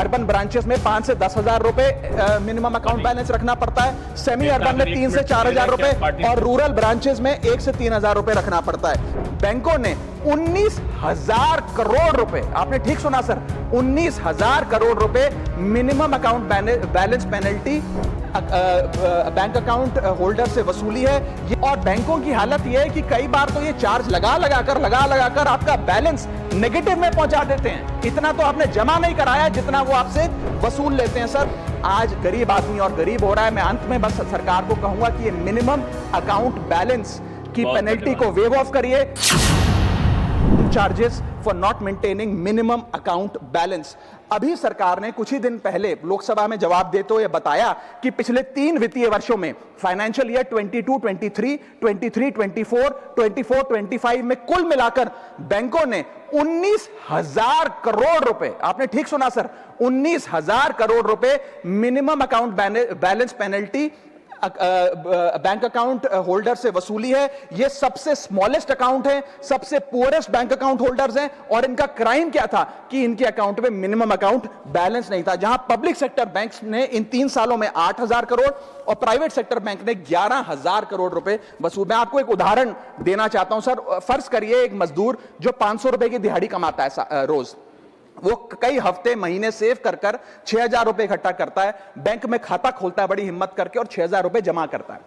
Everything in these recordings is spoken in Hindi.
अर्बन ब्रांचेस में 5 से 10 हजार रुपए मिनिमम अकाउंट बैलेंस रखना पड़ता है, सेमी अर्बन में 3 से 4 हजार रुपए और रूरल ब्रांचेस में 1 से 3 हजार रुपए रखना पड़ता है। बैंकों ने 19,000 करोड़ रुपए, आपने ठीक सुना सर, 19,000 करोड़ रुपए minimum account balance penalty bank account holder से वसूली है। और बैंकों की हालत यह है कि कई बार तो ये चार्ज लगा लगाकर आपका बैलेंस नेगेटिव में पहुंचा देते हैं। इतना तो आपने जमा नहीं कराया जितना वो आपसे वसूल लेते हैं। सर, आज गरीब आदमी और गरीब हो रहा है। मैं अंत में बस सरकार को कहूंगा कि ये मिनिमम अकाउंट बैलेंस की पेनल्टी को वेव ऑफ करिए। Charges for not maintaining minimum account balance. अभी सरकार ने कुछ ही दिन पहले लोकसभा में जवाब देते हुए बताया कि पिछले 3 वित्तीय वर्षों में फाइनेंशियल ईयर 22-23, 23-24, 24-25 में कुल मिलाकर बैंकों ने 19,000 करोड़ रुपए, आपने ठीक सुना सर, 19,000 करोड़ रुपए minimum account balance penalty bank account holder से वसूली है। ये सबसे स्मॉलेस्ट अकाउंट है, सबसे पुअरेस्ट बैंक अकाउंट होल्डर्स हैं। और इनका क्राइम क्या था कि इनके अकाउंट में मिनिमम अकाउंट बैलेंस नहीं था। जहां पब्लिक सेक्टर बैंक्स ने इन 3 सालों में 8,000 करोड़ और प्राइवेट सेक्टर बैंक ने 11,000 करोड़ रुपए वसूल। मैं आपको एक उदाहरण देना चाहता हूं सर। फर्ज करिए एक मजदूर जो 500 रुपए की दिहाड़ी कमाता है रोज, वो कई हफ्ते महीने सेव कर 6,000 रुपए इकट्ठा करता है, बैंक में खाता खोलता है बड़ी हिम्मत करके और 6,000 रुपए जमा करता है।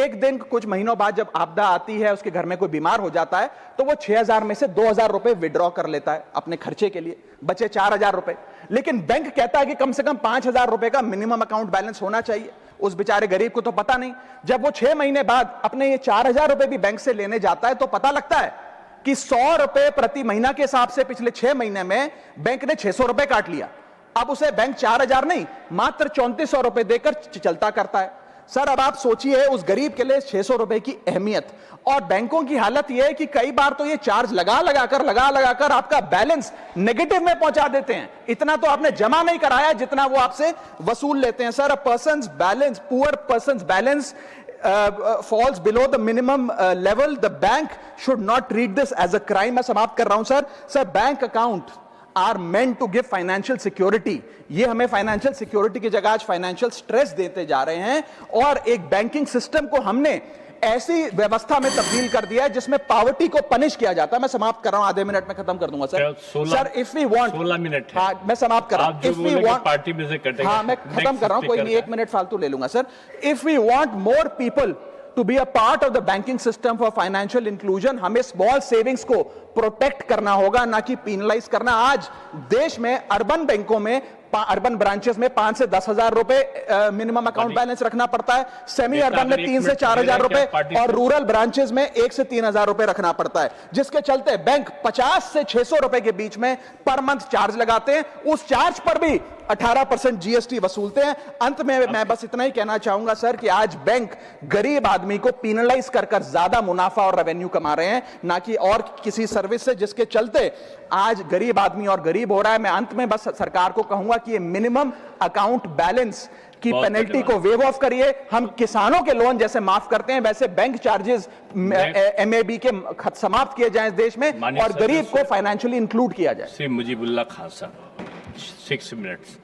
एक दिन कुछ महीनों बाद जब आपदा आती है, उसके घर में कोई बीमार हो जाता है, तो वो 6,000 में से 2,000 रुपए विड्रॉ कर लेता है अपने खर्चे के लिए, बचे 4,000 रुपए। लेकिन बैंक कहता है कि कम से कम 5,000 रुपए का मिनिमम अकाउंट बैलेंस होना चाहिए। उस बेचारे गरीब को तो पता नहीं। जब वो 6 महीने बाद अपने ये 4,000 रुपए भी बैंक से लेने जाता है तो पता लगता है कि 100 रुपए प्रति महीना के हिसाब से पिछले 6 महीने में बैंक ने 600 रुपए काट लिया। अब उसे बैंक 4,000 नहीं, मात्र 3,400 रुपए देकर चलता करता है। सर, अब आप सोचिए उस गरीब के लिए 600 रुपए की अहमियत। और बैंकों की हालत यह है कि कई बार तो ये चार्ज लगा लगाकर आपका बैलेंस नेगेटिव में पहुंचा देते हैं। इतना तो आपने जमा नहीं कराया जितना वो आपसे वसूल लेते हैं। Sir, poor persons balance falls below the minimum level, the bank should not treat this as a crime। मैं समाप्त कर रहा हूं sir. Bank account are meant to give financial security। ये हमें फाइनेंशियल सिक्योरिटी की जगह आज फाइनेंशियल स्ट्रेस देते जा रहे हैं। और एक बैंकिंग सिस्टम को हमने ऐसी व्यवस्था में तब्दील कर दिया है जिसमें पॉवर्टी को पनिश किया जाता है। मैं समाप्त कर रहा हूं, आधे मिनट में खत्म कर दूंगा sir. Sir, if we want 16 minute, हाँ मैं समाप्त कर रहा हूं। इफ वी वांट पार्टी में से कटेगा, हाँ मैं खत्म कर रहा हूं, कोई नहीं, 1 मिनट फालतू ले लूंगा sir. If we want more people to be a part of the banking system for financial inclusion, हमें स्मॉल सेविंग्स को प्रोटेक्ट करना होगा, ना कि पीनलाइज करना। आज देश में अर्बन बैंकों में, अर्बन ब्रांचेस में 5 से 10 हजार रुपए मिनिमम अकाउंट बैलेंस रखना पड़ता है, सेमी अर्बन में 3 से 4 हजार रुपए और रूरल ब्रांचेस में 1 से 3 हजार रुपए रखना पड़ता है, जिसके चलते बैंक 50 से 600 रुपए के बीच में पर मंथ चार्ज लगाते हैं। उस चार्ज पर भी 18% जीएसटी वसूलते हैं। अंत में मैं बस इतना ही कहना चाहूंगा सर कि आज बैंक गरीब आदमी को पीनलाइज कर ज्यादा मुनाफा और रेवेन्यू कमा रहे हैं, ना कि और किसी सर्विस से, जिसके चलते आज गरीब आदमी और गरीब हो रहा है। मैं अंत में बस सरकार को कहूंगा कि ये मिनिमम अकाउंट बैलेंस की पेनल्टी को वेव ऑफ करिए। हम किसानों के लोन जैसे माफ करते हैं, वैसे बैंक चार्जेस एमएबी के समाप्त किए जाएं इस देश में और गरीब को फाइनेंशियली इंक्लूड किया जाए। मुजीबुल्लाह खान साहब 6 मिनट्स।